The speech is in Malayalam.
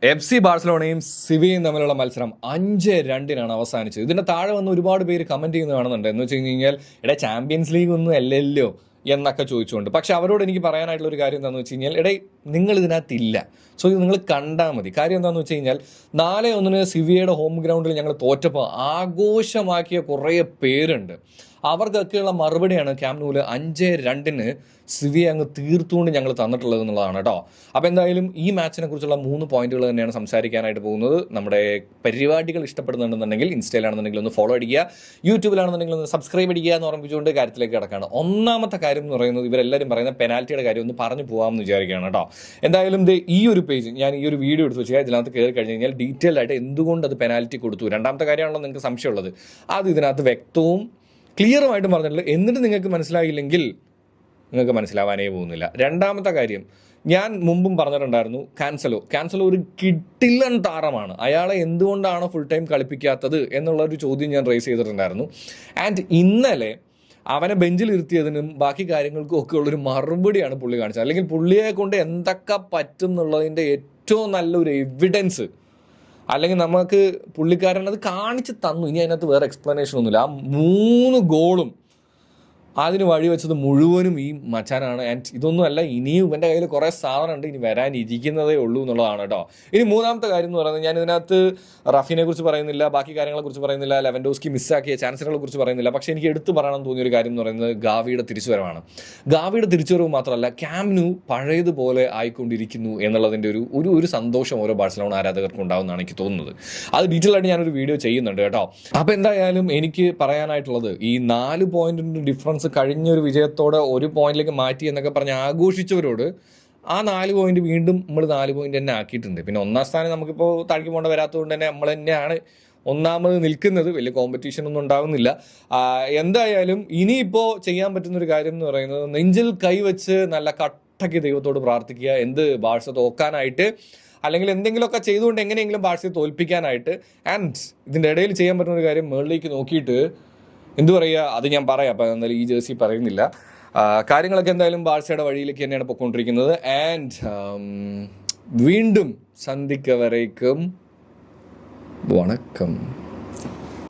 FC ബാഴ്സലോണയും സിവിയയും തമ്മിലുള്ള മത്സരം 5-2 അവസാനിച്ചത്. ഇതിന്റെ താഴെ വന്ന് ഒരുപാട് പേര് കമന്റ് ചെയ്യുന്നത് കാണുന്നുണ്ട്. എന്ന് വെച്ച് കഴിഞ്ഞാൽ ചാമ്പ്യൻസ് ലീഗ് ഒന്നും അല്ലല്ലോ എന്നൊക്കെ ചോദിച്ചുകൊണ്ട്. പക്ഷെ അവരോട് എനിക്ക് പറയാനായിട്ടുള്ള ഒരു കാര്യം എന്താണെന്ന് വെച്ച് കഴിഞ്ഞാൽ നിങ്ങൾ ഇതിനകത്തില്ല. സോ ഇത് നിങ്ങൾ കണ്ടാൽ മതി. കാര്യം എന്താണെന്ന് വെച്ച് കഴിഞ്ഞാൽ 4-1 സിവിയയുടെ ഹോം ഗ്രൗണ്ടിൽ ഞങ്ങൾ തോറ്റപ്പോൾ ആഘോഷമാക്കിയ കുറേ പേരുണ്ട്. അവർക്കൊക്കെയുള്ള മറുപടിയാണ് ക്യാമ്പ് നൂവിൽ 5-2 സിവിയെ അങ്ങ് തീർത്തുകൊണ്ട് ഞങ്ങൾ തന്നിട്ടുള്ളത് എന്നുള്ളതാണ് കേട്ടോ. അപ്പോൾ എന്തായാലും ഈ മാച്ചിനെ കുറിച്ചുള്ള 3 പോയിന്റുകൾ തന്നെയാണ് സംസാരിക്കാനായിട്ട് പോകുന്നത്. നമ്മുടെ പരിപാടികൾ ഇഷ്ടപ്പെടുന്നുണ്ടെന്നുണ്ടെങ്കിൽ ഇൻസ്റ്റയിലാണെന്നുണ്ടെങ്കിൽ ഒന്ന് ഫോളോ അടിക്കുക, യൂട്യൂബിലാണെന്നുണ്ടെങ്കിൽ ഒന്ന് സബ്സ്ക്രൈബ് അടിക്കുക എന്ന് ഓർമ്മിച്ചുകൊണ്ട് കാര്യത്തിലേക്ക് കിടക്കുകയാണ്. ഒന്നാമത്തെ കാര്യം എന്ന് പറയുന്നത് ഇവരെല്ലാവരും പറയുന്ന പെനാൽറ്റിയുടെ കാര്യം ഒന്ന് പറഞ്ഞു പോകാമെന്ന് വിചാരിക്കുകയാണ് കേട്ടോ. എന്തായാലും ഈ ഒരു പേജ് ഞാൻ ഈ ഒരു വീഡിയോ എടുത്ത് വെച്ചാൽ ഇതിനകത്ത് കയറി കഴിഞ്ഞ് കഴിഞ്ഞാൽ ഡീറ്റെയിൽ ആയിട്ട് എന്തുകൊണ്ട് അത് പെനാൽറ്റി കൊടുത്തു. രണ്ടാമത്തെ കാര്യമാണല്ലോ നിങ്ങൾക്ക് സംശയമുള്ളത്, അത് ഇതിനകത്ത് വ്യക്തവും ക്ലിയറുമായിട്ടും പറഞ്ഞിട്ടുള്ളൂ. എന്നിട്ട് നിങ്ങൾക്ക് മനസ്സിലായില്ലെങ്കിൽ നിങ്ങൾക്ക് മനസ്സിലാവാനേ പോകുന്നില്ല. രണ്ടാമത്തെ കാര്യം ഞാൻ മുമ്പും പറഞ്ഞിട്ടുണ്ടായിരുന്നു, ക്യാൻസലോ ഒരു കിടിലൻ താരമാണ്. അയാളെ എന്തുകൊണ്ടാണ് ഫുൾ ടൈം കളിപ്പിക്കാത്തത് എന്നുള്ളൊരു ചോദ്യം ഞാൻ റേസ് ചെയ്തിട്ടുണ്ടായിരുന്നു. ആൻഡ് ഇന്നലെ അവനെ ബെഞ്ചിൽ ഇരുത്തിയതിനും ബാക്കി കാര്യങ്ങൾക്കും ഒക്കെ ഉള്ളൊരു മറുപടിയാണ് പുള്ളി കാണിച്ചത്. അല്ലെങ്കിൽ പുള്ളിയെ കൊണ്ട് എന്തൊക്കെ പറ്റും എന്നുള്ളതിൻ്റെ ഏറ്റവും നല്ലൊരു എവിഡൻസ്, അല്ലെങ്കിൽ നമുക്ക് പുള്ളിക്കാരൻ അത് കാണിച്ച് തന്നു. ഇനി അതിനകത്ത് വേറെ എക്സ്പ്ലനേഷൻ ഒന്നുമില്ല. ആ 3 ഗോളും അതിന് വഴിവെച്ചത് മുഴുവനും ഈ മച്ചാനാണ്. ആൻഡ് ഇതൊന്നുമല്ല, ഇനിയും ഇവൻ്റെ കയ്യിൽ കുറേ സാധനമുണ്ട്, ഇനി വരാനിരിക്കുന്നതേ ഉള്ളൂ എന്നുള്ളതാണ് കേട്ടോ. ഇനി മൂന്നാമത്തെ കാര്യം എന്ന് പറയുന്നത്, ഞാൻ ഇതിനകത്ത് റഫീനെ കുറിച്ച് പറയുന്നില്ല, ബാക്കി കാര്യങ്ങളെക്കുറിച്ച് പറയുന്നില്ല, ലെവൻഡോസ്കി മിസ്സാക്കിയ ചാൻസുകളെ കുറിച്ച് പറയുന്നില്ല. പക്ഷേ എനിക്ക് എടുത്തു പറയണം തോന്നിയൊരു കാര്യം എന്ന് പറയുന്നത് ഗാവിയുടെ തിരിച്ചുവരവാണ്. ഗാവിയുടെ തിരിച്ചുവരവ് മാത്രമല്ല, ക്യാമ്പ് നൂ പഴയതുപോലെ ആയിക്കൊണ്ടിരിക്കുന്നു എന്നുള്ളതിൻ്റെ ഒരു സന്തോഷം ഓരോ ബാഴ്സലോണ ആരാധകർക്കും ഉണ്ടാവുമെന്നാണ് എനിക്ക് തോന്നുന്നത്. അത് ഡീറ്റെയിൽ ആയിട്ട് ഞാനൊരു വീഡിയോ ചെയ്യുന്നുണ്ട് കേട്ടോ. അപ്പോൾ എന്തായാലും എനിക്ക് പറയാനായിട്ടുള്ളത്, ഈ 4 പോയിന്റിൻ്റെ ഡിഫറൻസ് കഴിഞ്ഞൊരു വിജയത്തോടെ 1 പോയിന്റിലേക്ക് മാറ്റി എന്നൊക്കെ പറഞ്ഞ് ആഘോഷിച്ചവരോട് ആ 4 പോയിന്റ് വീണ്ടും നമ്മൾ 4 പോയിന്റ് തന്നെ ആക്കിയിട്ടുണ്ട്. പിന്നെ 1ാം സ്ഥാനം നമുക്കിപ്പോൾ താഴേക്ക് പോകേണ്ട വരാത്തതുകൊണ്ട് തന്നെ നമ്മൾ തന്നെയാണ് ഒന്നാമത് നിൽക്കുന്നത്. വലിയ കോമ്പറ്റീഷൻ ഒന്നും ഉണ്ടാകുന്നില്ല. എന്തായാലും ഇനിയിപ്പോൾ ചെയ്യാൻ പറ്റുന്നൊരു കാര്യം എന്ന് പറയുന്നത്, നെഞ്ചിൽ കൈവച്ച് നല്ല കട്ടയ്ക്ക് ദൈവത്തോട് പ്രാർത്ഥിക്കുക. എന്ത് ബാഴ്സ തോക്കാനായിട്ട്, അല്ലെങ്കിൽ എന്തെങ്കിലുമൊക്കെ ചെയ്തുകൊണ്ട് എങ്ങനെയെങ്കിലും ബാഴ്സയെ തോൽപ്പിക്കാനായിട്ട്. ആൻഡ് ഇതിൻ്റെ ഇടയിൽ ചെയ്യാൻ പറ്റുന്ന ഒരു കാര്യം, മുകളിലേക്ക് നോക്കിയിട്ട് എന്തു പറയുക, അത് ഞാൻ പറയാം. അപ്പോൾ എന്തായാലും ഈ ജേഴ്സി പറയുന്നില്ല. കാര്യങ്ങളൊക്കെ എന്തായാലും ബാഴ്സയുടെ വഴിയിലേക്ക് തന്നെയാണ് പോയിക്കൊണ്ടിരിക്കുന്നത്. ആൻഡ് വീണ്ടും സന്ധിക്കവരേക്കും വണക്കം.